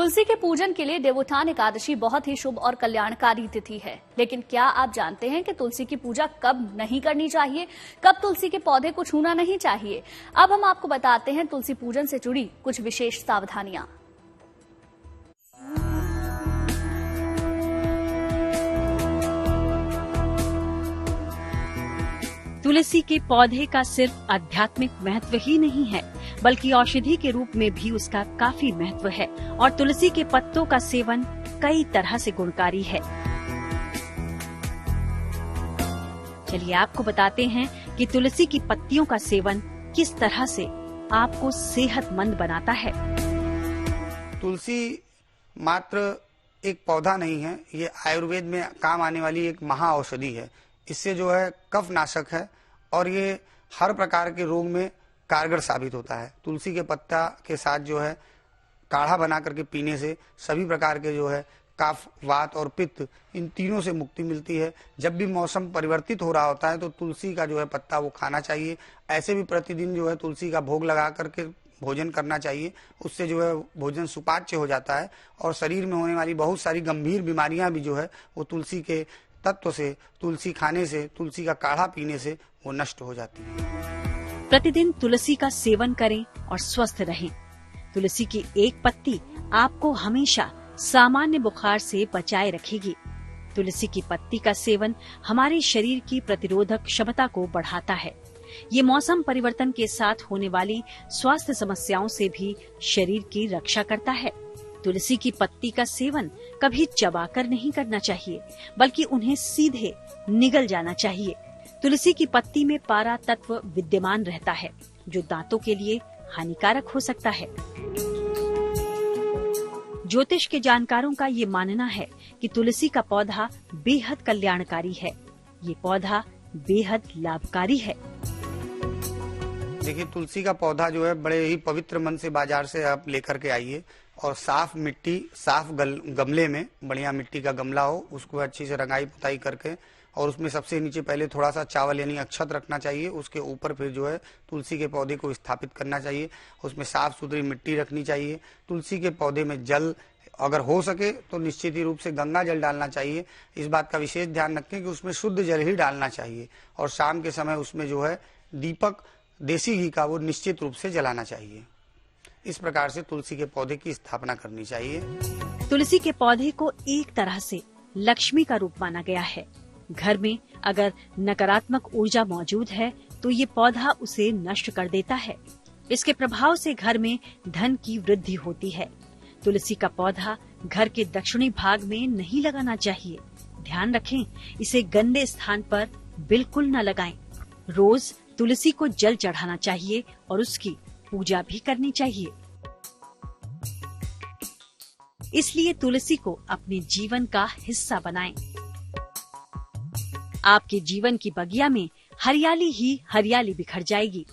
तुलसी के पूजन के लिए देवोत्थान एकादशी बहुत ही शुभ और कल्याणकारी तिथि है। लेकिन क्या आप जानते हैं कि तुलसी की पूजा कब नहीं करनी चाहिए, कब तुलसी के पौधे को छूना नहीं चाहिए? अब हम आपको बताते हैं तुलसी पूजन से जुड़ी कुछ विशेष सावधानियां। तुलसी के पौधे का सिर्फ आध्यात्मिक महत्व ही नहीं है, बल्कि औषधि के रूप में भी उसका काफी महत्व है और तुलसी के पत्तों का सेवन कई तरह से गुणकारी है। चलिए आपको बताते हैं कि तुलसी की पत्तियों का सेवन किस तरह से आपको सेहतमंद बनाता है। तुलसी मात्र एक पौधा नहीं है, ये आयुर्वेद में काम आने वाली एक महाऔषधि है। इससे जो है कफ नाशक है और ये हर प्रकार के रोग में कारगर साबित होता है। तुलसी के पत्ता के साथ जो है काढ़ा बना करके पीने से सभी प्रकार के जो है कफ, वात और पित्त, इन तीनों से मुक्ति मिलती है। जब भी मौसम परिवर्तित हो रहा होता है तो तुलसी का जो है पत्ता वो खाना चाहिए। ऐसे भी प्रतिदिन जो है तुलसी का भोग लगा करके भोजन करना चाहिए। उससे जो है भोजन सुपाच्य हो जाता है और शरीर में होने वाली बहुत सारी गंभीर बीमारियां भी जो है वो तुलसी के तत्व से, तुलसी खाने से, तुलसी का काढ़ा पीने से वो नष्ट हो जाती है। प्रतिदिन तुलसी का सेवन करें और स्वस्थ रहें। तुलसी की एक पत्ती आपको हमेशा सामान्य बुखार से बचाए रखेगी। तुलसी की पत्ती का सेवन हमारे शरीर की प्रतिरोधक क्षमता को बढ़ाता है। ये मौसम परिवर्तन के साथ होने वाली स्वास्थ्य समस्याओं से भी शरीर की रक्षा करता है। तुलसी की पत्ती का सेवन कभी चबाकर नहीं करना चाहिए, बल्कि उन्हें सीधे निगल जाना चाहिए। तुलसी की पत्ती में पारा तत्व विद्यमान रहता है, जो दांतों के लिए हानिकारक हो सकता है। ज्योतिष के जानकारों का ये मानना है कि तुलसी का पौधा बेहद कल्याणकारी है। ये पौधा बेहद लाभकारी है। देखिए, तुलसी का पौधा जो है बड़े ही पवित्र मन से बाजार से आप लेकर के आइए और साफ मिट्टी, साफ गमले में, बढ़िया मिट्टी का गमला हो, उसको अच्छी से रंगाई पुताई करके और उसमें सबसे नीचे पहले थोड़ा सा चावल यानी अक्षत रखना चाहिए। उसके ऊपर फिर जो है तुलसी के पौधे को स्थापित करना चाहिए। उसमें साफ सुथरी मिट्टी रखनी चाहिए। तुलसी के पौधे में जल अगर हो सके तो निश्चित ही रूप से गंगा जल डालना चाहिए। इस बात का विशेष ध्यान रखें कि उसमें शुद्ध जल ही डालना चाहिए और शाम के समय उसमें जो है दीपक देसी घी का वो निश्चित रूप से जलाना चाहिए। इस प्रकार से तुलसी के पौधे की स्थापना करनी चाहिए। तुलसी के पौधे को एक तरह से लक्ष्मी का रूप माना गया है। घर में अगर नकारात्मक ऊर्जा मौजूद है तो ये पौधा उसे नष्ट कर देता है। इसके प्रभाव से घर में धन की वृद्धि होती है। तुलसी का पौधा घर के दक्षिणी भाग में नहीं लगाना चाहिए। ध्यान रखें, इसे गंदे स्थान पर बिल्कुल न लगाएं। रोज तुलसी को जल चढ़ाना चाहिए और उसकी पूजा भी करनी चाहिए। इसलिए तुलसी को अपने जीवन का हिस्सा बनाएं। आपके जीवन की बगिया में हरियाली ही हरियाली बिखर जाएगी।